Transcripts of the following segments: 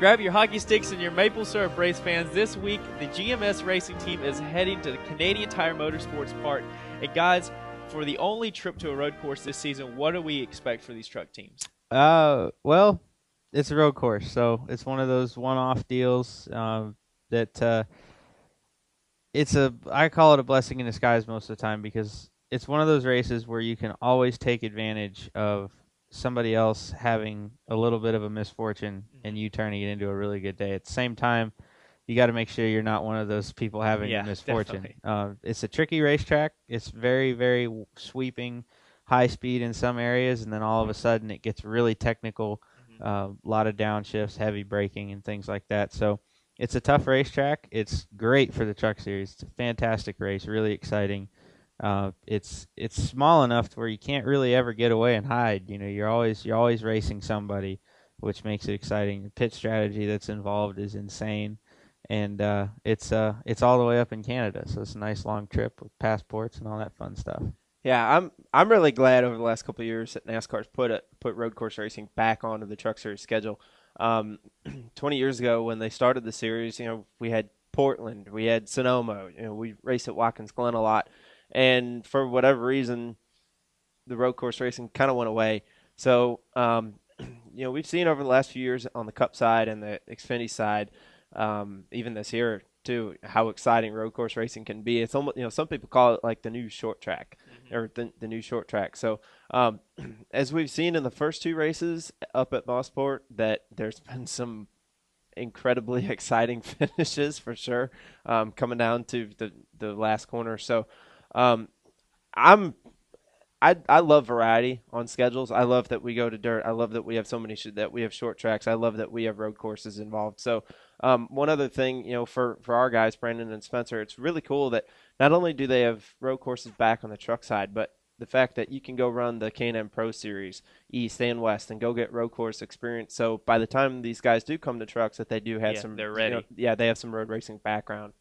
Grab your hockey sticks and your maple syrup, race fans. This week, the GMS Racing team is heading to the Canadian Tire Motorsports Park. And guys, for the only trip to a road course this season, what do we expect for these truck teams? Well, it's a road course, so it's one of those one-off deals that I call it a blessing in disguise most of the time, because it's one of those races where you can always take advantage of somebody else having a little bit of a misfortune and you turning it into a really good day. At the same time, you got to make sure you're not one of those people having a misfortune. It's a tricky racetrack. It's very, very sweeping, high speed in some areas, and then all of a sudden it gets really technical, a lot of downshifts, heavy braking, and things like that. So it's a tough racetrack. It's great for the truck series. It's a fantastic race, really exciting. It's small enough to where you can't really ever get away and hide. You know, you're always racing somebody, which makes it exciting. The pit strategy that's involved is insane, and it's all the way up in Canada, so it's a nice long trip with passports and all that fun stuff. Yeah, I'm really glad over the last couple of years that NASCAR's put road course racing back onto the Truck Series schedule. 20 years ago when they started the series, we had Portland, we had Sonoma, we raced at Watkins Glen a lot. And for whatever reason, the road course racing kind of went away. So, we've seen over the last few years on the Cup side and the Xfinity side, even this year too, how exciting road course racing can be. It's almost, some people call it like the new short track, or the new short track. So, as we've seen in the first two races up at Mosport, that there's been some incredibly exciting finishes for sure, coming down to the last corner. So, I love variety on schedules. I love that we go to dirt. I love that we have so many that we have short tracks. I love that we have road courses involved. So one other thing, for our guys, Brandon and Spencer, it's really cool that not only do they have road courses back on the truck side, but the fact that you can go run the K&N Pro Series East and West and go get road course experience. So by the time these guys do come to trucks, that they do have they're ready. They have some road racing background.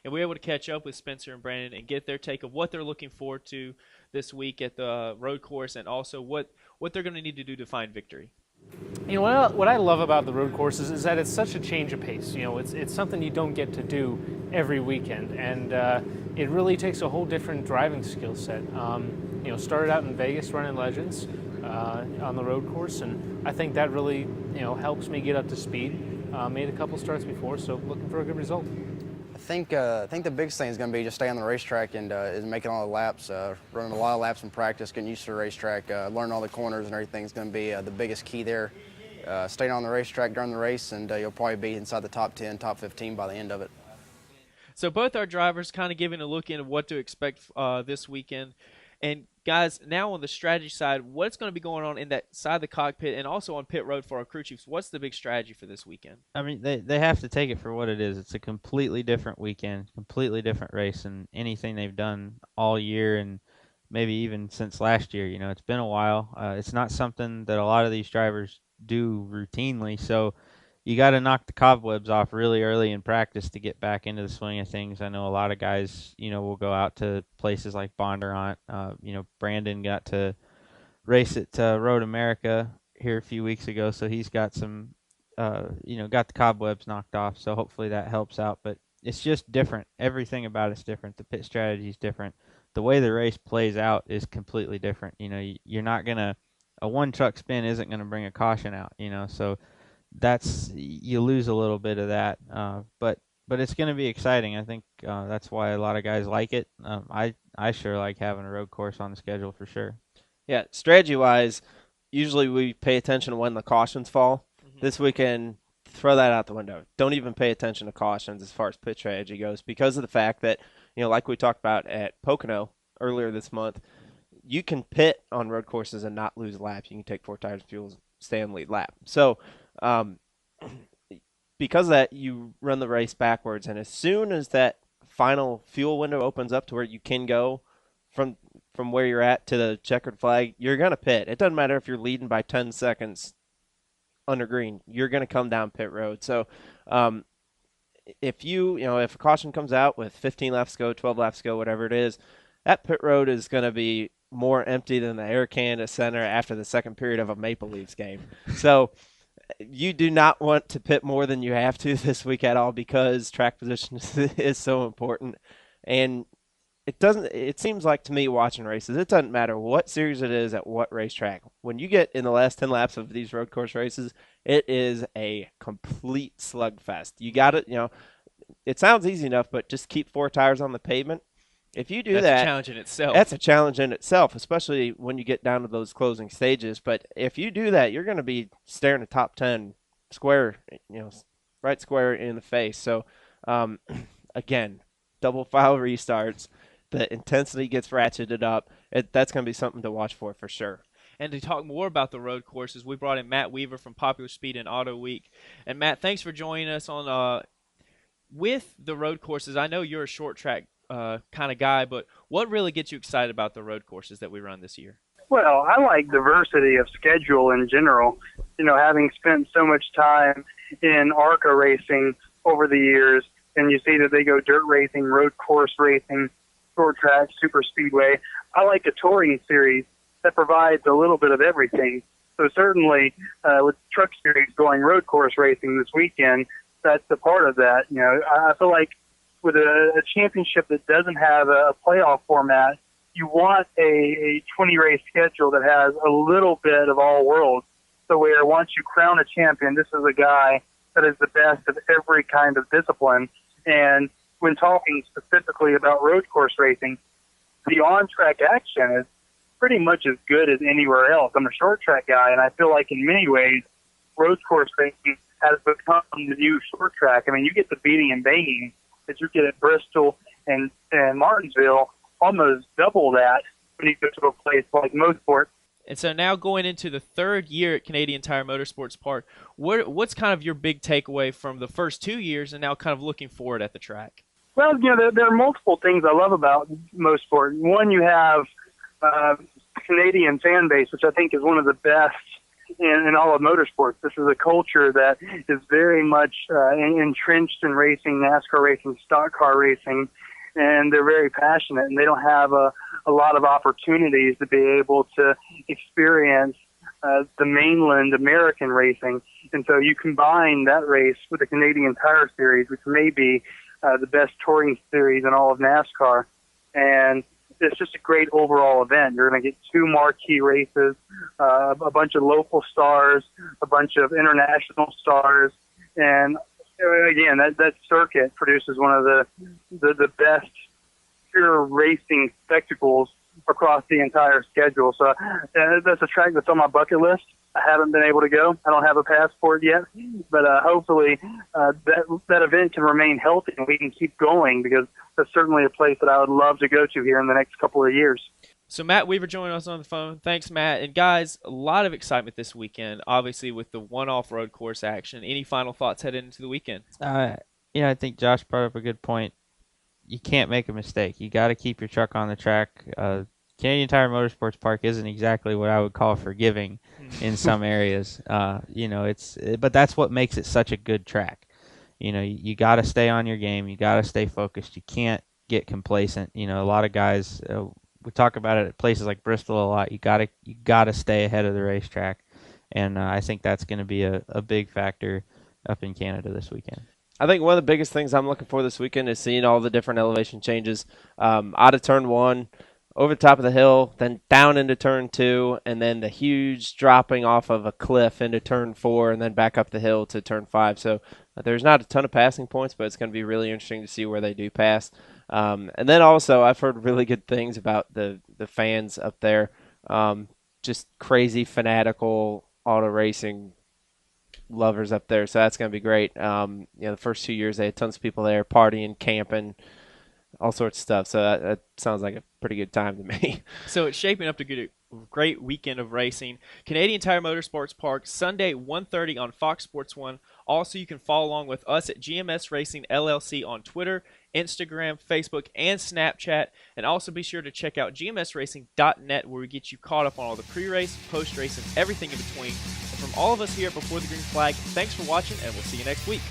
And we're able to catch up with Spencer and Brandon and get their take of what they're looking forward to this week at the road course, and also what they're going to need to do to find victory. What I love about the road courses is that it's such a change of pace. It's something you don't get to do every weekend, and it really takes a whole different driving skill set. Started out in Vegas running Legends on the road course, and I think that really helps me get up to speed. Made a couple starts before, so looking for a good result. I think the biggest thing is going to be just stay on the racetrack and is making all the laps, running a lot of laps in practice, getting used to the racetrack, learning all the corners and everything is going to be the biggest key there. Staying on the racetrack during the race, and you'll probably be inside the top 10, top 15 by the end of it. So both our drivers kind of giving a look into what to expect this weekend. And guys, now on the strategy side, what's going to be going on in that side of the cockpit and also on pit road for our crew chiefs? What's the big strategy for this weekend? I mean, they have to take it for what it is. It's a completely different weekend, completely different race than anything they've done all year, and maybe even since last year. It's been a while. It's not something that a lot of these drivers do routinely, so you got to knock the cobwebs off really early in practice to get back into the swing of things. I know a lot of guys, will go out to places like Bondurant. Brandon got to race at Road America here a few weeks ago, so he's got some, got the cobwebs knocked off. So hopefully that helps out. But it's just different. Everything about it's different. The pit strategy is different. The way the race plays out is completely different. You're not gonna a one truck spin isn't gonna bring a caution out. So you lose a little bit of that, but it's going to be exciting. I think that's why a lot of guys like it. I sure like having a road course on the schedule for sure. Yeah, strategy-wise, usually we pay attention to when the cautions fall. This weekend, throw that out the window. Don't even pay attention to cautions as far as pit strategy goes, because of the fact that, like we talked about at Pocono earlier this month, you can pit on road courses and not lose laps. You can take 4 tires of fuel, stay on the lead lap. So, because of that, you run the race backwards, and as soon as that final fuel window opens up to where you can go from where you're at to the checkered flag, you're going to pit. It doesn't matter if you're leading by 10 seconds under green. You're going to come down pit road. So if if a caution comes out with 15 laps to go, 12 laps to go, whatever it is, that pit road is going to be more empty than the Air Canada Center after the second period of a Maple Leafs game. So You do not want to pit more than you have to this week at all because track position is so important. And it seems like to me watching races, it doesn't matter what series it is at what racetrack. When you get in the last 10 laps of these road course races, it is a complete slugfest. You got it, it sounds easy enough, but just keep 4 tires on the pavement. If you do That's that, a challenge in itself. that's a challenge in itself, especially when you get down to those closing stages. But if you do that, you're going to be staring at top 10 square, right square in the face. So, again, double file restarts, the intensity gets ratcheted up. That's going to be something to watch for sure. And to talk more about the road courses, we brought in Matt Weaver from Popular Speed and Auto Week. And Matt, thanks for joining us on with the road courses. I know you're a short track kind of guy, but what really gets you excited about the road courses that we run this year? Well, I like diversity of schedule in general. Having spent so much time in ARCA racing over the years, and you see that they go dirt racing, road course racing, short track, super speedway. I like a touring series that provides a little bit of everything. So certainly with Truck Series going road course racing this weekend, that's a part of that. I feel like with a championship that doesn't have a playoff format, you want a 20-race schedule that has a little bit of all worlds. So where once you crown a champion, this is a guy that is the best of every kind of discipline. And when talking specifically about road course racing, the on-track action is pretty much as good as anywhere else. I'm a short track guy, and I feel like in many ways, road course racing has become the new short track. I mean, you get the beating and banging that you get at Bristol and Martinsville, almost double that when you go to a place like Mosport. And so now going into the 3rd year at Canadian Tire Motorsports Park, what's kind of your big takeaway from the first 2 years and now kind of looking forward at the track? Well, there are multiple things I love about Mosport. One, you have Canadian fan base, which I think is one of the best in all of motorsports. This is a culture that is very much entrenched in racing, NASCAR racing, stock car racing, and they're very passionate, and they don't have a lot of opportunities to be able to experience the mainland American racing. And so you combine that race with the Canadian Tire Series, which may be the best touring series in all of NASCAR, and it's just a great overall event. You're going to get 2 marquee races, a bunch of local stars, a bunch of international stars, and again, that circuit produces one of the best pure racing spectacles across the entire schedule. So that's a track that's on my bucket list. I haven't been able to go. I don't have a passport yet, but hopefully that event can remain healthy and we can keep going, because that's certainly a place that I would love to go to here in the next couple of years. So Matt Weaver joining us on the phone. Thanks, Matt. And guys, a lot of excitement this weekend, obviously with the one-off road course action. Any final thoughts heading into the weekend? I think Josh brought up a good point. You can't make a mistake. You got to keep your truck on the track. Canadian Tire Motorsports Park isn't exactly what I would call forgiving in some areas. But that's what makes it such a good track. You got to stay on your game. You got to stay focused. You can't get complacent. A lot of guys, we talk about it at places like Bristol a lot. You got to stay ahead of the racetrack, and I think that's going to be a big factor up in Canada this weekend. I think one of the biggest things I'm looking for this weekend is seeing all the different elevation changes out of turn 1, over the top of the hill, then down into turn 2, and then the huge dropping off of a cliff into turn 4, and then back up the hill to turn 5. So there's not a ton of passing points, but it's going to be really interesting to see where they do pass. And then also I've heard really good things about the fans up there. Just crazy, fanatical auto racing lovers up there, so that's going to be great. The first 2 years they had tons of people there partying, camping, all sorts of stuff. So that sounds like a pretty good time to me. So it's shaping up to get a great weekend of racing. Canadian Tire Motorsports Park, Sunday 1:30 on Fox Sports 1. Also, you can follow along with us at GMS Racing LLC on Twitter, Instagram, Facebook, and Snapchat. And also be sure to check out gmsracing.net, where we get you caught up on all the pre-race, post-race, and everything in between. And from all of us here at Before the Green Flag, thanks for watching, and we'll see you next week.